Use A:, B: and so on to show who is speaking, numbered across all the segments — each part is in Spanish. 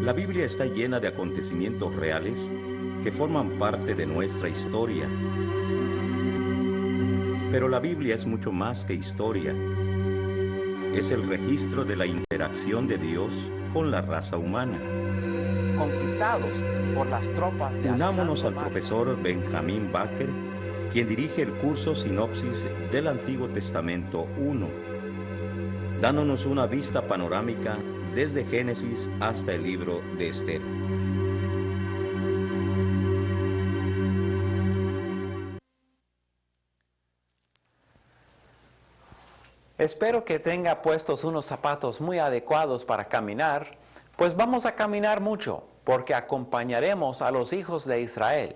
A: La Biblia está llena de acontecimientos reales que forman parte de nuestra historia. Pero la Biblia es mucho más que historia. Es el registro de la interacción de Dios con la raza humana.
B: Conquistados por las tropas de
A: Unámonos al
B: Alejandro Magno.
A: profesor Benjamin Baker, quien dirige el curso Sinopsis del Antiguo Testamento 1, dándonos una vista panorámica desde Génesis hasta el libro de Esther.
B: Espero que tenga puestos unos zapatos muy adecuados para caminar, pues vamos a caminar mucho, porque acompañaremos a los hijos de Israel.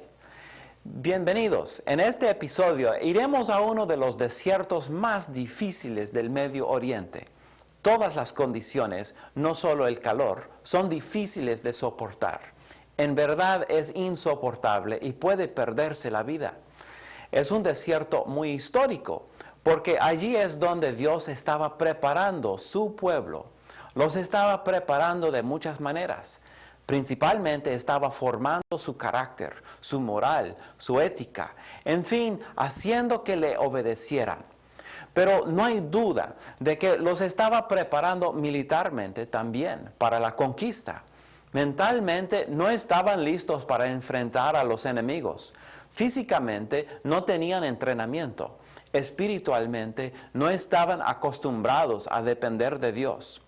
B: Bienvenidos. En este episodio iremos a uno de los desiertos más difíciles del Medio Oriente. Todas las condiciones, no solo el calor, son difíciles de soportar. En verdad es insoportable y puede perderse la vida. Es un desierto muy histórico, porque allí es donde Dios estaba preparando su pueblo. Los estaba preparando de muchas maneras. Principalmente estaba formando su carácter, su moral, su ética, en fin, haciendo que le obedecieran. Pero no hay duda de que los estaba preparando militarmente también para la conquista. Mentalmente no estaban listos para enfrentar a los enemigos. Físicamente no tenían entrenamiento. Espiritualmente no estaban acostumbrados a depender de Dios.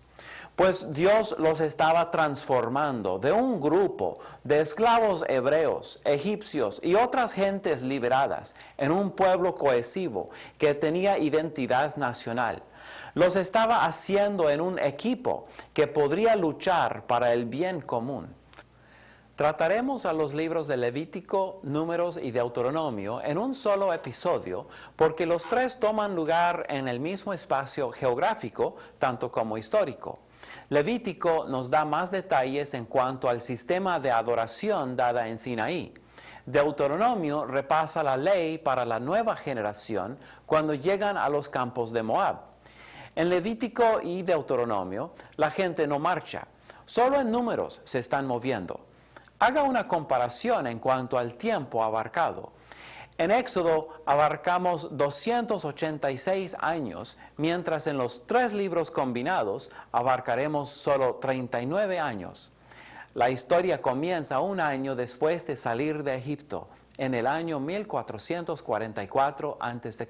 B: Pues Dios los estaba transformando de un grupo de esclavos hebreos, egipcios y otras gentes liberadas en un pueblo cohesivo que tenía identidad nacional. Los estaba haciendo en un equipo que podría luchar para el bien común. Trataremos a los libros de Levítico, Números y Deuteronomio en un solo episodio porque los tres toman lugar en el mismo espacio geográfico, tanto como histórico. Levítico nos da más detalles en cuanto al sistema de adoración dada en Sinaí. Deuteronomio repasa la ley para la nueva generación cuando llegan a los campos de Moab. En Levítico y Deuteronomio la gente no marcha, solo en Números se están moviendo. Haga una comparación en cuanto al tiempo abarcado. En Éxodo abarcamos 286 años, mientras en los tres libros combinados abarcaremos solo 39 años. La historia comienza un año después de salir de Egipto, en el año 1444 a.C.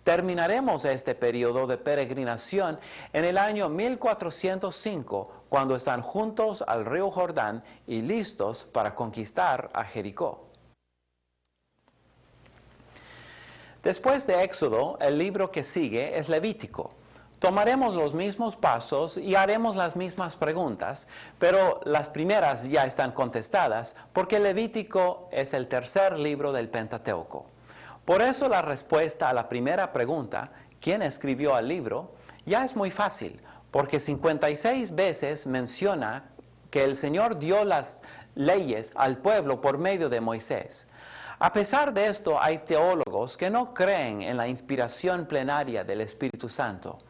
B: Terminaremos este periodo de peregrinación en el año 1405, cuando están juntos al río Jordán y listos para conquistar a Jericó. Después de Éxodo, el libro que sigue es Levítico. Tomaremos los mismos pasos y haremos las mismas preguntas, pero las primeras ya están contestadas porque Levítico es el tercer libro del Pentateuco. Por eso la respuesta a la primera pregunta, ¿quién escribió el libro?, ya es muy fácil, porque 56 veces menciona que el Señor dio las leyes al pueblo por medio de Moisés. A pesar de esto, hay teólogos que no creen en la inspiración plenaria del Espíritu Santo.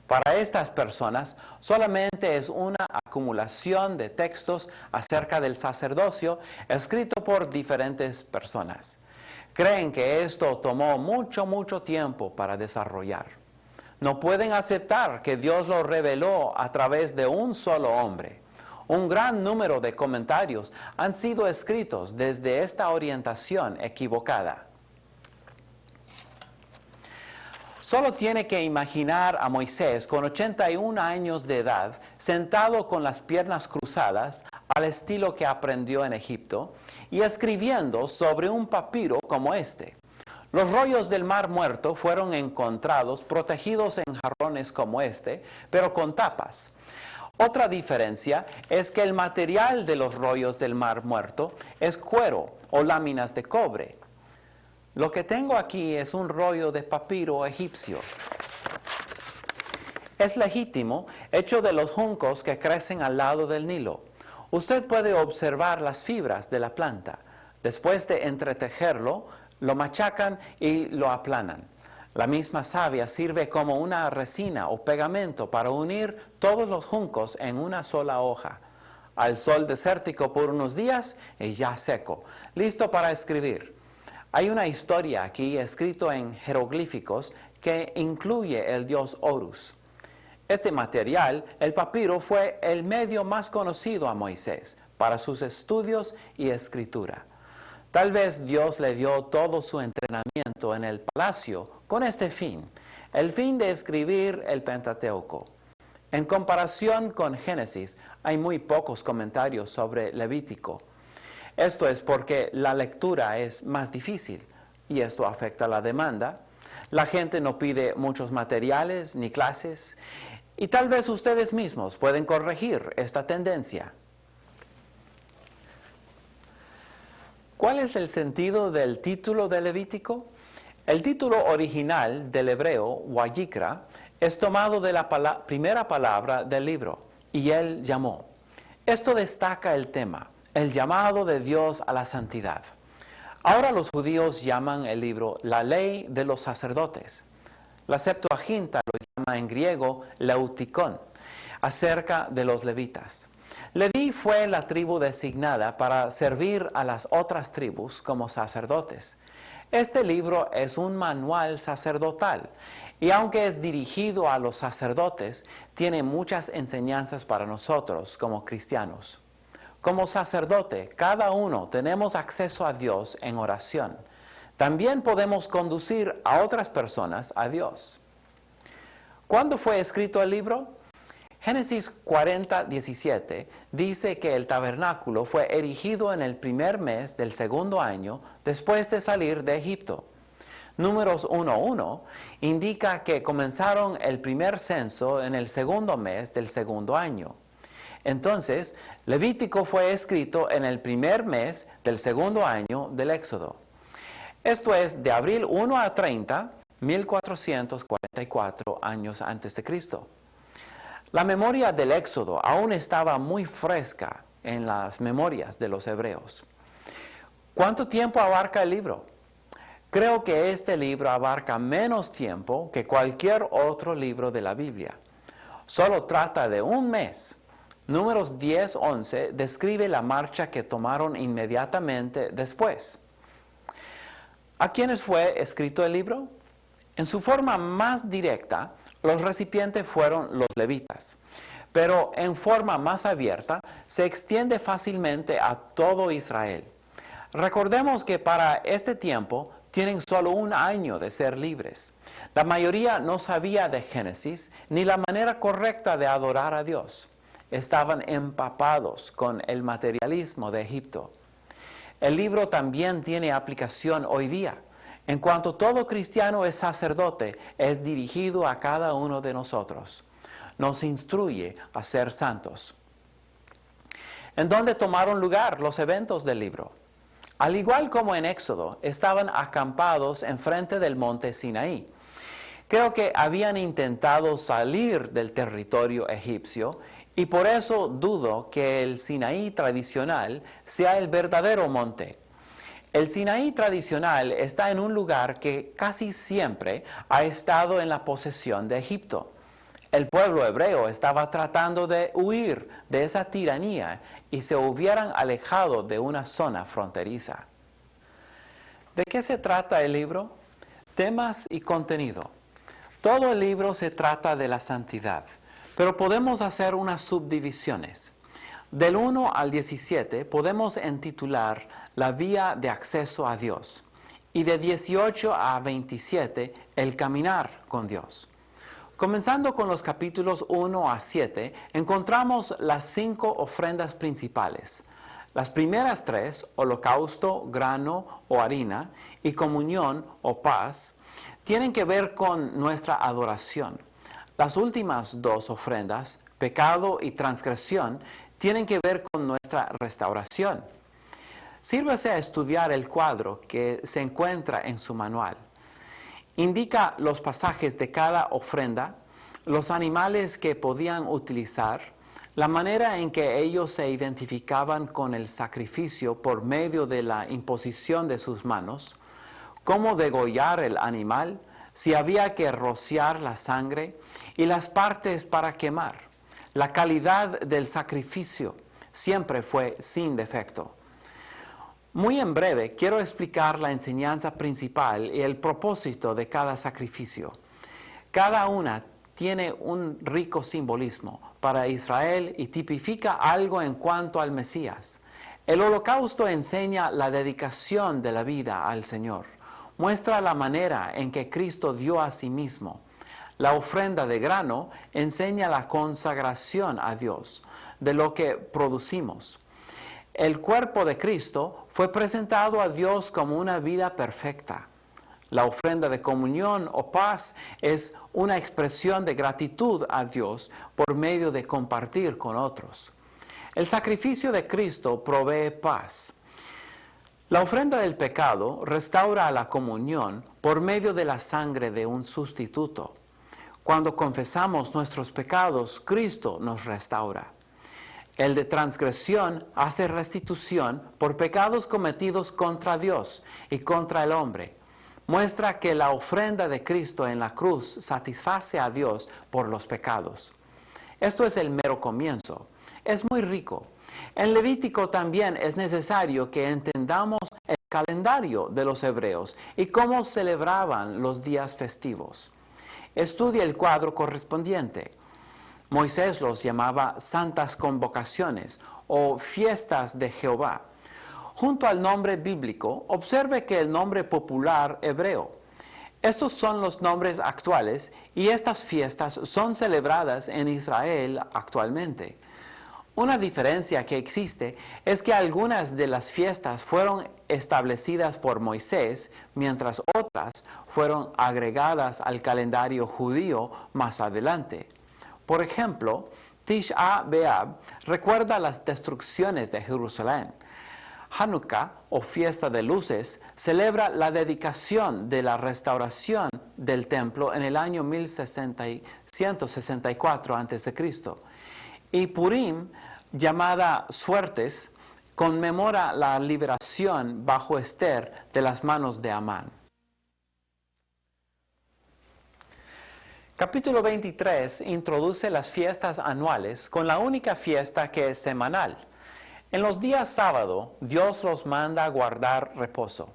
B: Para estas personas, solamente es una acumulación de textos acerca del sacerdocio escrito por diferentes personas. Creen que esto tomó mucho tiempo para desarrollar. No pueden aceptar que Dios lo reveló a través de un solo hombre. Un gran número de comentarios han sido escritos desde esta orientación equivocada. Solo tiene que imaginar a Moisés con 81 años de edad, sentado con las piernas cruzadas, al estilo que aprendió en Egipto, y escribiendo sobre un papiro como este. Los rollos del Mar Muerto fueron encontrados protegidos en jarrones como este, pero con tapas. Otra diferencia es que el material de los rollos del Mar Muerto es cuero o láminas de cobre. Lo que tengo aquí es un rollo de papiro egipcio. Es legítimo, hecho de los juncos que crecen al lado del Nilo. Usted puede observar las fibras de la planta. Después de entretejerlo, lo machacan y lo aplanan. La misma savia sirve como una resina o pegamento para unir todos los juncos en una sola hoja. al sol desértico por unos días y ya seco, listo para escribir. Hay una historia aquí escrita en jeroglíficos que incluye el dios Horus. Este material, el papiro, fue el medio más conocido a Moisés para sus estudios y escritura. Tal vez Dios le dio todo su entrenamiento en el palacio con este fin, el fin de escribir el Pentateuco. En comparación con Génesis, hay muy pocos comentarios sobre Levítico. Esto es porque la lectura es más difícil y esto afecta la demanda. La gente no pide muchos materiales ni clases y tal vez ustedes mismos pueden corregir esta tendencia. ¿Cuál es el sentido del título de Levítico? El título original del hebreo, Wayikra, es tomado de la primera palabra del libro, y él llamó. Esto destaca el tema, el llamado de Dios a la santidad. Ahora los judíos llaman el libro la ley de los sacerdotes. La Septuaginta lo llama en griego Leutikon, acerca de los levitas. Leví fue la tribu designada para servir a las otras tribus como sacerdotes. Este libro es un manual sacerdotal y aunque es dirigido a los sacerdotes, tiene muchas enseñanzas para nosotros como cristianos. Como sacerdote, cada uno tenemos acceso a Dios en oración. También podemos conducir a otras personas a Dios. ¿Cuándo fue escrito el libro? Génesis 40:17 dice que el tabernáculo fue erigido en el primer mes del segundo año después de salir de Egipto. Números 1:1 indica que comenzaron el primer censo en el segundo mes del segundo año. Entonces, Levítico fue escrito en el primer mes del segundo año del Éxodo. Esto es de abril 1 a 30, 1444 años antes de Cristo. La memoria del Éxodo aún estaba muy fresca en las memorias de los hebreos. ¿Cuánto tiempo abarca el libro? Creo que este libro abarca menos tiempo que cualquier otro libro de la Biblia. Solo trata de un mes. Números 10:11 describe la marcha que tomaron inmediatamente después. ¿A quiénes fue escrito el libro? En su forma más directa, los recipientes fueron los levitas, pero en forma más abierta se extiende fácilmente a todo Israel. Recordemos que para este tiempo tienen solo un año de ser libres. La mayoría no sabía de Génesis ni la manera correcta de adorar a Dios. Estaban empapados con el materialismo de Egipto. El libro también tiene aplicación hoy día. En cuanto todo cristiano es sacerdote, es dirigido a cada uno de nosotros. Nos instruye a ser santos. ¿En dónde tomaron lugar los eventos del libro? Al igual como en Éxodo, estaban acampados enfrente del monte Sinaí. Creo que habían intentado salir del territorio egipcio y por eso dudo que el Sinaí tradicional sea el verdadero monte. El Sinaí tradicional está en un lugar que casi siempre ha estado en la posesión de Egipto. El pueblo hebreo estaba tratando de huir de esa tiranía y se hubieran alejado de una zona fronteriza. ¿De qué se trata el libro? Temas y contenido. Todo el libro se trata de la santidad, pero podemos hacer unas subdivisiones. Del 1 al 17 podemos intitular la vía de acceso a Dios y de 18 a 27 el caminar con Dios. Comenzando con los capítulos 1 a 7 encontramos las 5 ofrendas principales. Las primeras 3, holocausto, grano o harina, y comunión o paz, tienen que ver con nuestra adoración. Las últimas 2 ofrendas, pecado y transgresión, tienen que ver con nuestra restauración. Sírvase a estudiar el cuadro que se encuentra en su manual. Indica los pasajes de cada ofrenda, los animales que podían utilizar, la manera en que ellos se identificaban con el sacrificio por medio de la imposición de sus manos, cómo degollar el animal, si había que rociar la sangre y las partes para quemar, la calidad del sacrificio, siempre fue sin defecto. Muy en breve, quiero explicar la enseñanza principal y el propósito de cada sacrificio. Cada una tiene un rico simbolismo para Israel y tipifica algo en cuanto al Mesías. El holocausto enseña la dedicación de la vida al Señor. Muestra la manera en que Cristo dio a sí mismo. La ofrenda de grano enseña la consagración a Dios de lo que producimos. El cuerpo de Cristo fue presentado a Dios como una vida perfecta. La ofrenda de comunión o paz es una expresión de gratitud a Dios por medio de compartir con otros. El sacrificio de Cristo provee paz. La ofrenda del pecado restaura la comunión por medio de la sangre de un sustituto. Cuando confesamos nuestros pecados, Cristo nos restaura. El de transgresión hace restitución por pecados cometidos contra Dios y contra el hombre. Muestra que la ofrenda de Cristo en la cruz satisface a Dios por los pecados. Esto es el mero comienzo. Es muy rico. En Levítico también es necesario que entendamos el calendario de los hebreos y cómo celebraban los días festivos. Estudia el cuadro correspondiente. Moisés los llamaba santas convocaciones o fiestas de Jehová. Junto al nombre bíblico, observe que el nombre popular hebreo. Estos son los nombres actuales y estas fiestas son celebradas en Israel actualmente. Una diferencia que existe es que algunas de las fiestas fueron establecidas por Moisés, mientras otras fueron agregadas al calendario judío más adelante. Por ejemplo, Tisha B'Av recuerda las destrucciones de Jerusalén. Hanukkah, o fiesta de luces, celebra la dedicación de la restauración del templo en el año 1164 a.C. Y Purim, llamada Suertes, conmemora la liberación bajo Ester de las manos de Amán. Capítulo 23 introduce las fiestas anuales con la única fiesta que es semanal. En los días sábado, Dios los manda a guardar reposo.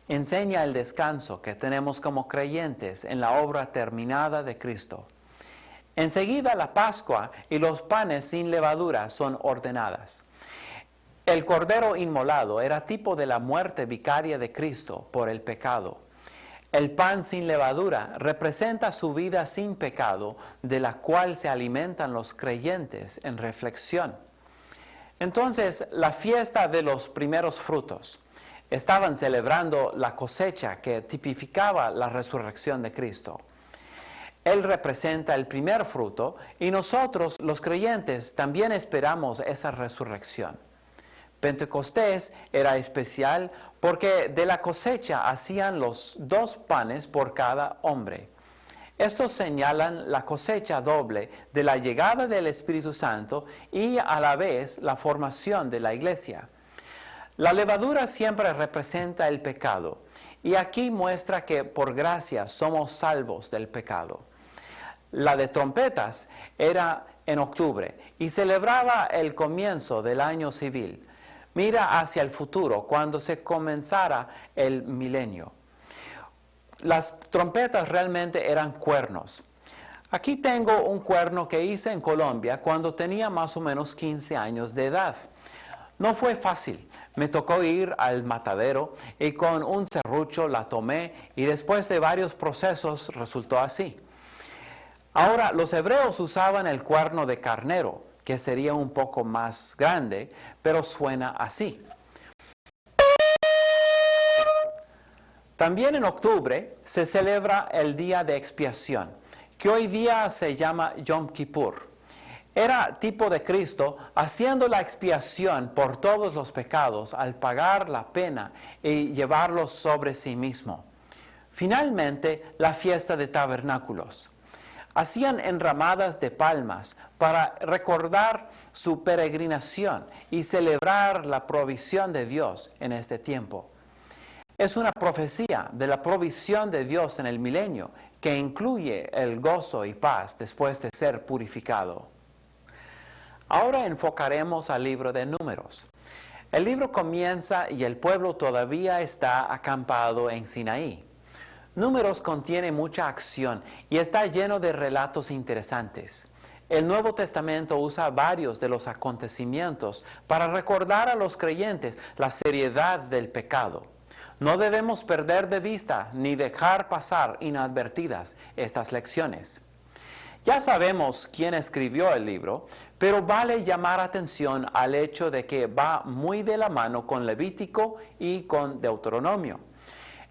B: Enseña el descanso que tenemos como creyentes en la obra terminada de Cristo. Enseguida la Pascua y los panes sin levadura son ordenadas. El cordero inmolado era tipo de la muerte vicaria de Cristo por el pecado. El pan sin levadura representa su vida sin pecado, de la cual se alimentan los creyentes en reflexión. Entonces, la fiesta de los primeros frutos. Estaban celebrando la cosecha que tipificaba la resurrección de Cristo. Él representa el primer fruto y nosotros, los creyentes, también esperamos esa resurrección. Pentecostés era especial porque de la cosecha hacían los 2 panes por cada hombre. Estos señalan la cosecha doble de la llegada del Espíritu Santo y a la vez la formación de la iglesia. La levadura siempre representa el pecado y aquí muestra que por gracia somos salvos del pecado. La de trompetas era en octubre y celebraba el comienzo del año civil. Mira hacia el futuro, cuando se comenzara el milenio. Las trompetas realmente eran cuernos. Aquí tengo un cuerno que hice en Colombia cuando tenía más o menos 15 años de edad. No fue fácil. Me tocó ir al matadero y con un serrucho la tomé y después de varios procesos resultó así. Ahora, los hebreos usaban el cuerno de carnero, que sería un poco más grande, pero suena así. También en octubre se celebra el día de expiación, que hoy día se llama Yom Kippur. Era tipo de Cristo haciendo la expiación por todos los pecados al pagar la pena y llevarlos sobre sí mismo. Finalmente, la fiesta de tabernáculos. Hacían enramadas de palmas para recordar su peregrinación y celebrar la provisión de Dios en este tiempo. Es una profecía de la provisión de Dios en el milenio que incluye el gozo y paz después de ser purificado. Ahora enfocaremos al libro de Números. El libro comienza y el pueblo todavía está acampado en Sinaí. Números contiene mucha acción y está lleno de relatos interesantes. El Nuevo Testamento usa varios de los acontecimientos para recordar a los creyentes la seriedad del pecado. No debemos perder de vista ni dejar pasar inadvertidas estas lecciones. Ya sabemos quién escribió el libro, pero vale llamar atención al hecho de que va muy de la mano con Levítico y con Deuteronomio.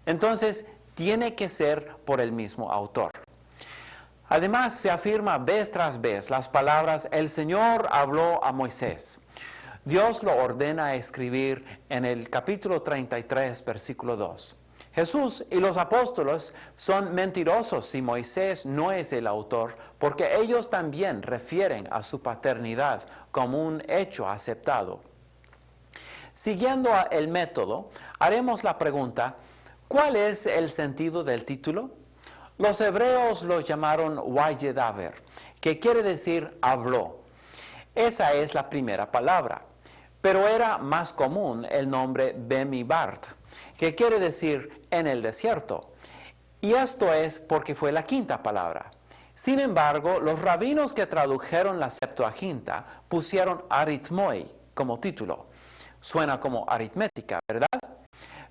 B: Entonces, tiene que ser por el mismo autor. Además, se afirma vez tras vez las palabras «El Señor habló a Moisés». Dios lo ordena escribir en el capítulo 33, versículo 2. Jesús y los apóstoles son mentirosos si Moisés no es el autor, porque ellos también refieren a su paternidad como un hecho aceptado. Siguiendo el método, haremos la pregunta, ¿cuál es el sentido del título? Los hebreos lo llamaron Wayedaber, que quiere decir habló. Esa es la primera palabra, pero era más común el nombre Bemibart, que quiere decir en el desierto. Y esto es porque fue la quinta palabra. Sin embargo, los rabinos que tradujeron la Septuaginta pusieron aritmoi como título. Suena como aritmética, ¿verdad?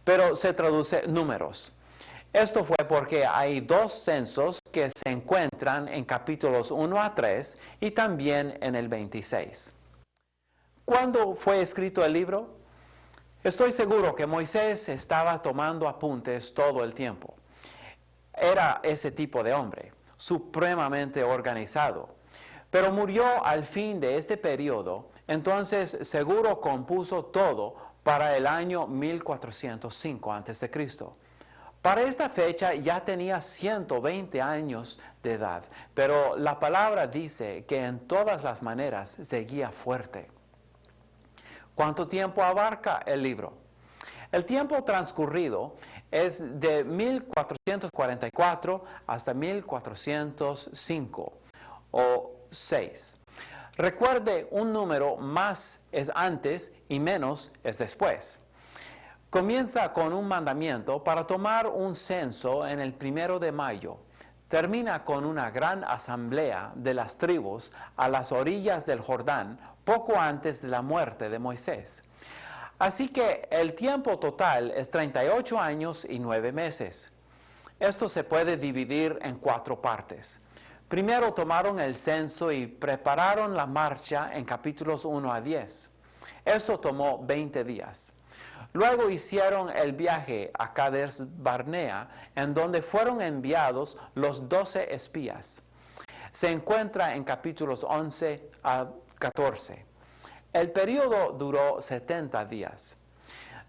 B: Pero se traduce números. Esto fue porque hay dos censos que se encuentran en capítulos 1 a 3 y también en el 26. ¿Cuándo fue escrito el libro? Estoy seguro que Moisés estaba tomando apuntes todo el tiempo. Era ese tipo de hombre, supremamente organizado. Pero murió al fin de este periodo, entonces seguro compuso todo para el año 1405 a.C. Para esta fecha ya tenía 120 años de edad, pero la palabra dice que en todas las maneras seguía fuerte. ¿Cuánto tiempo abarca el libro? El tiempo transcurrido es de 1444 hasta 1405 o 6. Recuerde, un número más es antes y menos es después. Comienza con un mandamiento para tomar un censo en el 1 de mayo. Termina con una gran asamblea de las tribus a las orillas del Jordán, poco antes de la muerte de Moisés. Así que el tiempo total es 38 años y 9 meses. Esto se puede dividir en 4 partes. Primero tomaron el censo y prepararon la marcha en capítulos 1 a 10. Esto tomó 20 días. Luego hicieron el viaje a Cades Barnea, en donde fueron enviados los 12 espías. Se encuentra en capítulos 11 a 14. El periodo duró 70 días.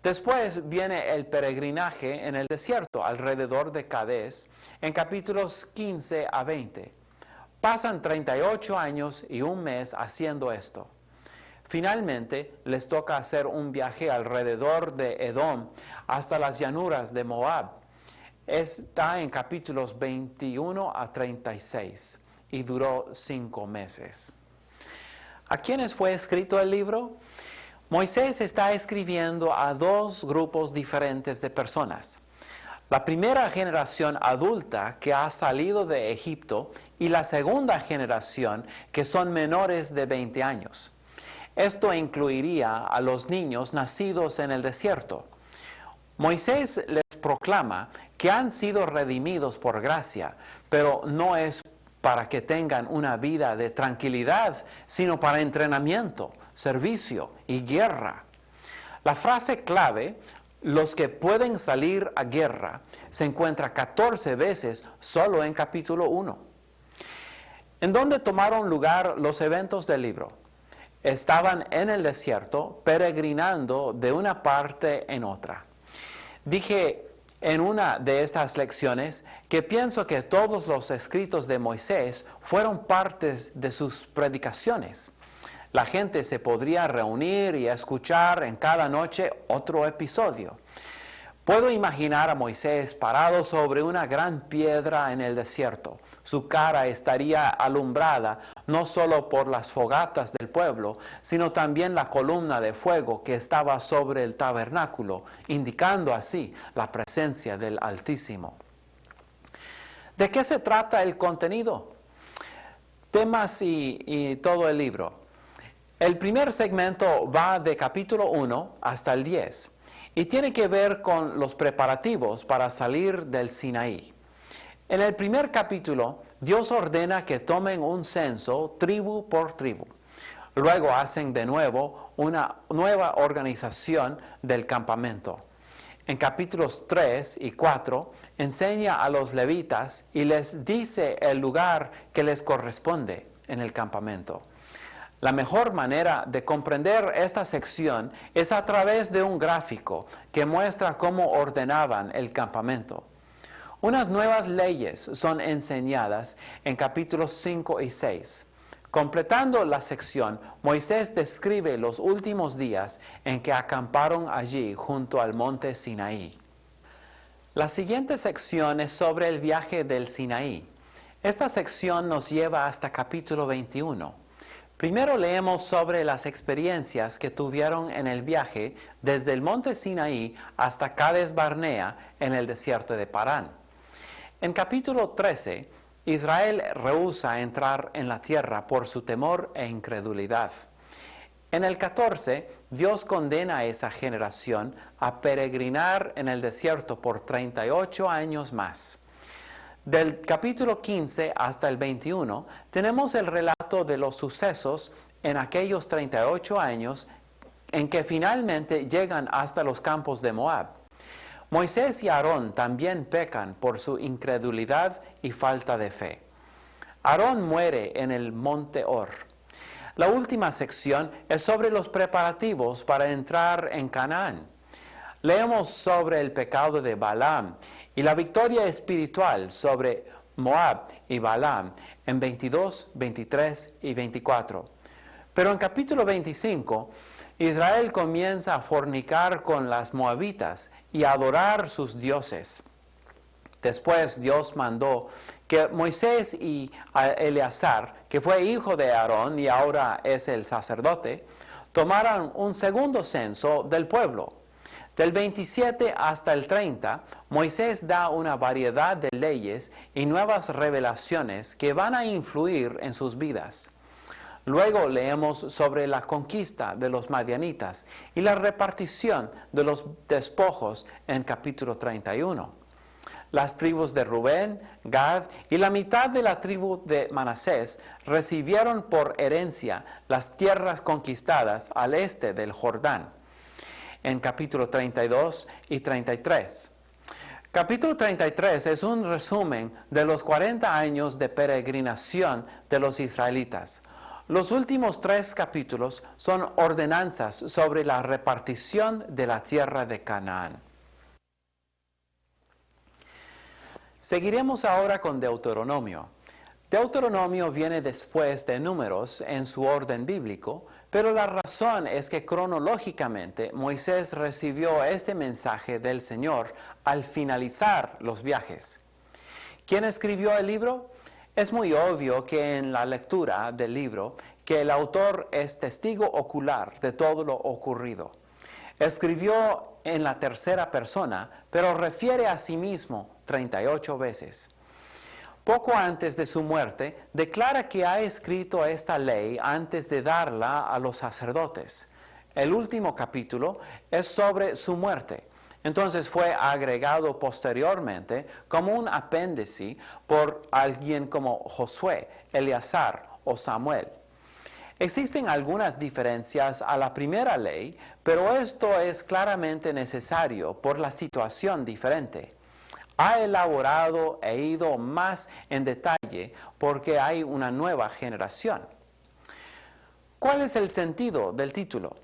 B: Después viene el peregrinaje en el desierto alrededor de Cades, en capítulos 15 a 20. Pasan 38 años y un mes haciendo esto. Finalmente, les toca hacer un viaje alrededor de Edom hasta las llanuras de Moab. Está en capítulos 21 a 36 y duró 5 meses. ¿A quiénes fue escrito el libro? Moisés está escribiendo a 2 grupos diferentes de personas. La primera generación adulta que ha salido de Egipto y la segunda generación que son menores de 20 años. Esto incluiría a los niños nacidos en el desierto. Moisés les proclama que han sido redimidos por gracia, pero no es para que tengan una vida de tranquilidad, sino para entrenamiento, servicio y guerra. La frase clave, los que pueden salir a guerra, se encuentra 14 veces solo en capítulo 1. ¿En dónde tomaron lugar los eventos del libro? Estaban en el desierto, peregrinando de una parte en otra. Dije en una de estas lecciones que pienso que todos los escritos de Moisés fueron partes de sus predicaciones. La gente se podría reunir y escuchar en cada noche otro episodio. Puedo imaginar a Moisés parado sobre una gran piedra en el desierto. Su cara estaría alumbrada no solo por las fogatas del pueblo, sino también la columna de fuego que estaba sobre el tabernáculo, indicando así la presencia del Altísimo. ¿De qué se trata el contenido? Temas y todo el libro. El primer segmento va de capítulo 1 hasta el 10 y tiene que ver con los preparativos para salir del Sinaí. En el primer capítulo, Dios ordena que tomen un censo tribu por tribu. Luego hacen de nuevo una nueva organización del campamento. En capítulos 3 y 4 enseña a los levitas y les dice el lugar que les corresponde en el campamento. La mejor manera de comprender esta sección es a través de un gráfico que muestra cómo ordenaban el campamento. Unas nuevas leyes son enseñadas en capítulos 5 y 6. Completando la sección, Moisés describe los últimos días en que acamparon allí junto al monte Sinaí. La siguiente sección es sobre el viaje del Sinaí. Esta sección nos lleva hasta capítulo 21. Primero leemos sobre las experiencias que tuvieron en el viaje desde el monte Sinaí hasta Cades Barnea en el desierto de Parán. En capítulo 13, Israel rehúsa entrar en la tierra por su temor e incredulidad. En el 14, Dios condena a esa generación a peregrinar en el desierto por 38 años más. Del capítulo 15 hasta el 21 tenemos el relato de los sucesos en aquellos 38 años en que finalmente llegan hasta los campos de Moab. Moisés y Aarón también pecan por su incredulidad y falta de fe. Aarón muere en el monte Hor. La última sección es sobre los preparativos para entrar en Canaán. Leemos sobre el pecado de Balaam y la victoria espiritual sobre Moab y Balaam en 22, 23 y 24. Pero en capítulo 25, Israel comienza a fornicar con las moabitas y a adorar sus dioses. Después Dios mandó que Moisés y Eleazar, que fue hijo de Aarón y ahora es el sacerdote, tomaran un segundo censo del pueblo. Del 27 hasta el 30, Moisés da una variedad de leyes y nuevas revelaciones que van a influir en sus vidas. Luego leemos sobre la conquista de los madianitas y la repartición de los despojos en capítulo 31. Las tribus de Rubén, Gad y la mitad de la tribu de Manasés recibieron por herencia las tierras conquistadas al este del Jordán, en capítulo 32 y 33. Capítulo 33 es un resumen de los 40 años de peregrinación de los israelitas. Los últimos 3 capítulos son ordenanzas sobre la repartición de la tierra de Canaán. Seguiremos ahora con Deuteronomio. Deuteronomio viene después de Números en su orden bíblico, pero la razón es que cronológicamente Moisés recibió este mensaje del Señor al finalizar los viajes. ¿Quién escribió el libro? Es muy obvio que en la lectura del libro que el autor es testigo ocular de todo lo ocurrido. Escribió en la tercera persona, pero refiere a sí mismo 38 veces. Poco antes de su muerte, declara que ha escrito esta ley antes de darla a los sacerdotes. El último capítulo es sobre su muerte. Entonces fue agregado posteriormente como un apéndice por alguien como Josué, Eleazar o Samuel. Existen algunas diferencias a la primera ley, pero esto es claramente necesario por la situación diferente. Ha elaborado e ido más en detalle porque hay una nueva generación. ¿Cuál es el sentido del título?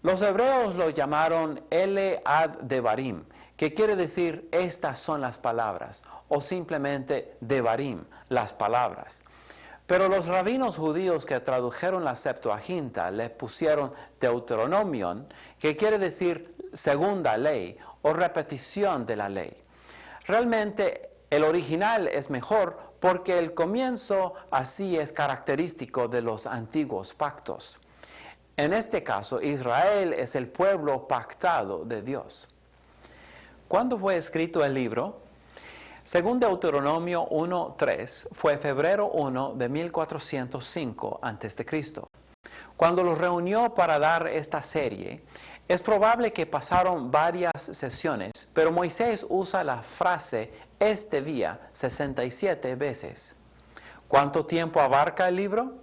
B: Los hebreos lo llamaron Ele ad Devarim, que quiere decir estas son las palabras, o simplemente Devarim, las palabras. Pero los rabinos judíos que tradujeron la Septuaginta le pusieron Deuteronomion, que quiere decir segunda ley o repetición de la ley. Realmente el original es mejor porque el comienzo así es característico de los antiguos pactos. En este caso, Israel es el pueblo pactado de Dios. ¿Cuándo fue escrito el libro? Según Deuteronomio 1:3, fue febrero 1 de 1405 a.C. Cuando los reunió para dar esta serie, es probable que pasaron varias sesiones, pero Moisés usa la frase este día 67 veces. ¿Cuánto tiempo abarca el libro?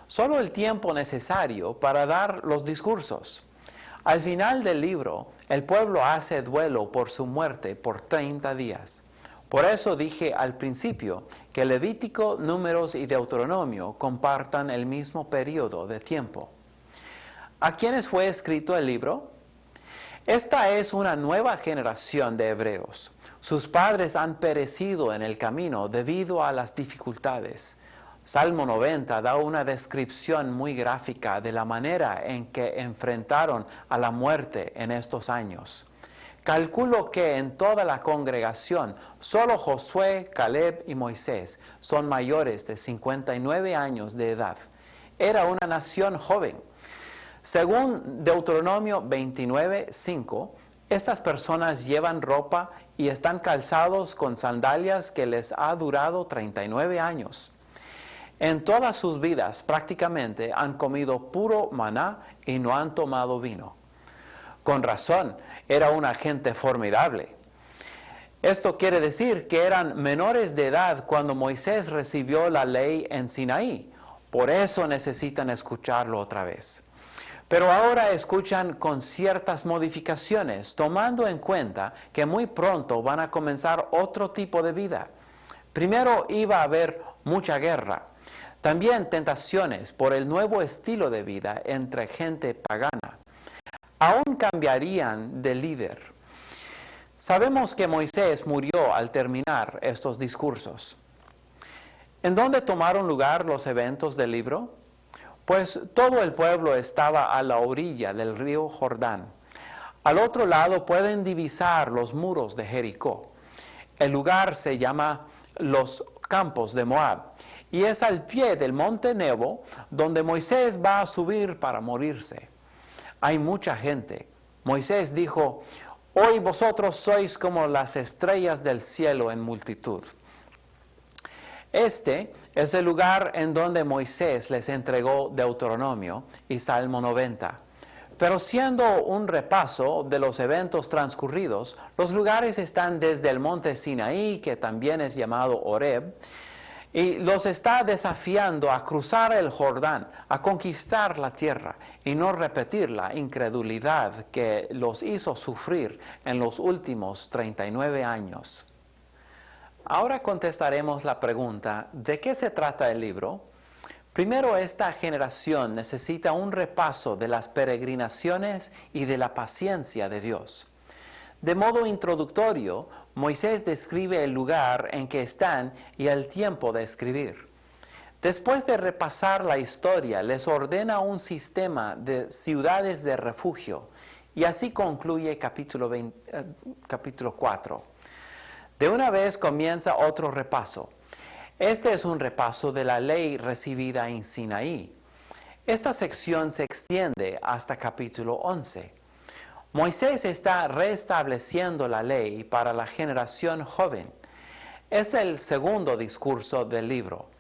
B: Solo el tiempo necesario para dar los discursos. Al final del libro, el pueblo hace duelo por su muerte por 30 días. Por eso dije al principio que Levítico, Números y Deuteronomio compartan el mismo periodo de tiempo. ¿A quiénes fue escrito el libro? Esta es una nueva generación de hebreos. Sus padres han perecido en el camino debido a las dificultades. Salmo 90 da una descripción muy gráfica de la manera en que enfrentaron a la muerte en estos años. Calculo que en toda la congregación, solo Josué, Caleb y Moisés son mayores de 59 años de edad. Era una nación joven. Según Deuteronomio 29:5, estas personas llevan ropa y están calzados con sandalias que les ha durado 39 años. En todas sus vidas prácticamente han comido puro maná y no han tomado vino. Con razón, era una gente formidable. Esto quiere decir que eran menores de edad cuando Moisés recibió la ley en Sinaí. Por eso necesitan escucharlo otra vez. Pero ahora escuchan con ciertas modificaciones, tomando en cuenta que muy pronto van a comenzar otro tipo de vida. Primero iba a haber mucha guerra. También tentaciones por el nuevo estilo de vida entre gente pagana. Aún cambiarían de líder. Sabemos que Moisés murió al terminar estos discursos. ¿En dónde tomaron lugar los eventos del libro? Pues todo el pueblo estaba a la orilla del río Jordán. Al otro lado pueden divisar los muros de Jericó. El lugar se llama los Campos de Moab y es al pie del monte Nebo donde Moisés va a subir para morirse. Hay mucha gente. Moisés dijo, hoy vosotros sois como las estrellas del cielo en multitud. Este es el lugar en donde Moisés les entregó Deuteronomio y Salmo 90. Pero siendo un repaso de los eventos transcurridos, los lugares están desde el monte Sinaí, que también es llamado Horeb, y los está desafiando a cruzar el Jordán, a conquistar la tierra y no repetir la incredulidad que los hizo sufrir en los últimos 39 años. Ahora contestaremos la pregunta, ¿de qué se trata el libro? Primero, esta generación necesita un repaso de las peregrinaciones y de la paciencia de Dios. De modo introductorio, Moisés describe el lugar en que están y el tiempo de escribir. Después de repasar la historia, les ordena un sistema de ciudades de refugio y así concluye capítulo 4. De una vez comienza otro repaso. Este es un repaso de la ley recibida en Sinaí. Esta sección se extiende hasta capítulo 11. Moisés está restableciendo la ley para la generación joven. Es el segundo discurso del libro.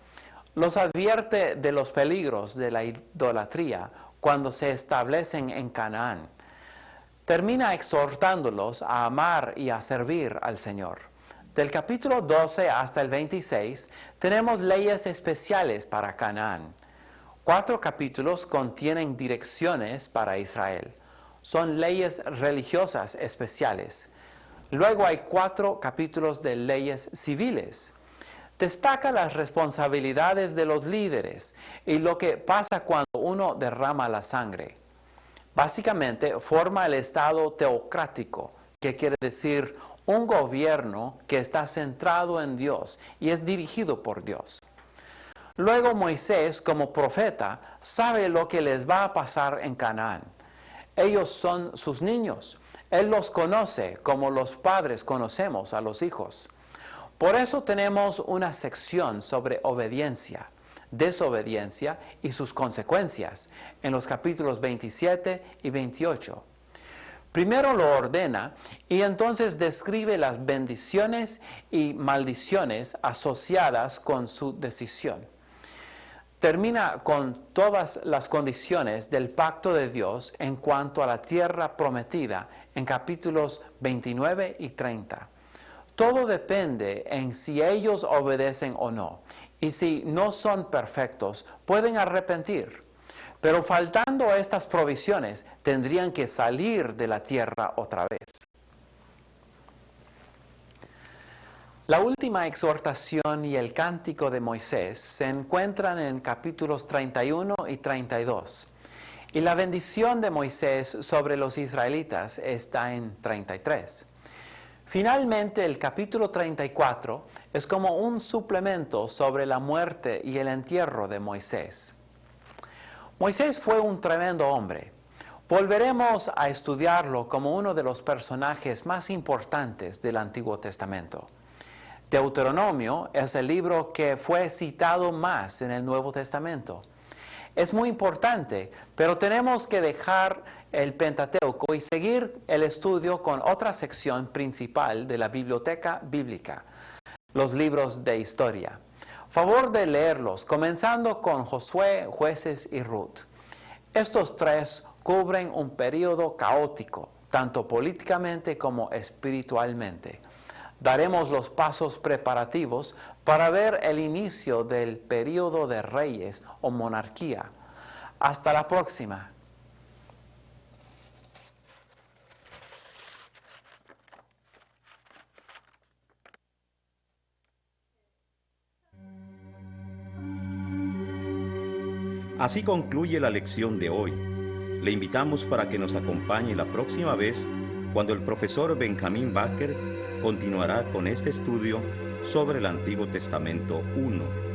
B: Los advierte de los peligros de la idolatría cuando se establecen en Canaán. Termina exhortándolos a amar y a servir al Señor. Del capítulo 12 hasta el 26 tenemos leyes especiales para Canaán. 4 capítulos contienen direcciones para Israel. Son leyes religiosas especiales. Luego hay 4 capítulos de leyes civiles. Destaca las responsabilidades de los líderes y lo que pasa cuando uno derrama la sangre. Básicamente forma el estado teocrático, que quiere decir un gobierno que está centrado en Dios y es dirigido por Dios. Luego Moisés, como profeta, sabe lo que les va a pasar en Canaán. Ellos son sus niños. Él los conoce como los padres conocemos a los hijos. Por eso tenemos una sección sobre obediencia, desobediencia y sus consecuencias en los capítulos 27 y 28. Primero lo ordena y entonces describe las bendiciones y maldiciones asociadas con su decisión. Termina con todas las condiciones del pacto de Dios en cuanto a la tierra prometida en capítulos 29 y 30. Todo depende en si ellos obedecen o no, y si no son perfectos, pueden arrepentir. Pero faltando estas provisiones, tendrían que salir de la tierra otra vez. La última exhortación y el cántico de Moisés se encuentran en capítulos 31 y 32. Y la bendición de Moisés sobre los israelitas está en 33. Finalmente, el capítulo 34 es como un suplemento sobre la muerte y el entierro de Moisés. Moisés fue un tremendo hombre. Volveremos a estudiarlo como uno de los personajes más importantes del Antiguo Testamento. Deuteronomio es el libro que fue citado más en el Nuevo Testamento. Es muy importante, pero tenemos que dejar el Pentateuco y seguir el estudio con otra sección principal de la biblioteca bíblica, los libros de historia. Favor de leerlos, comenzando con Josué, Jueces y Ruth. Estos tres cubren un periodo caótico, tanto políticamente como espiritualmente. Daremos los pasos preparativos para ver el inicio del periodo de reyes o monarquía. Hasta la próxima.
A: Así concluye la lección de hoy. Le invitamos para que nos acompañe la próxima vez cuando el profesor Benjamín Baker continuará con este estudio sobre el Antiguo Testamento 1.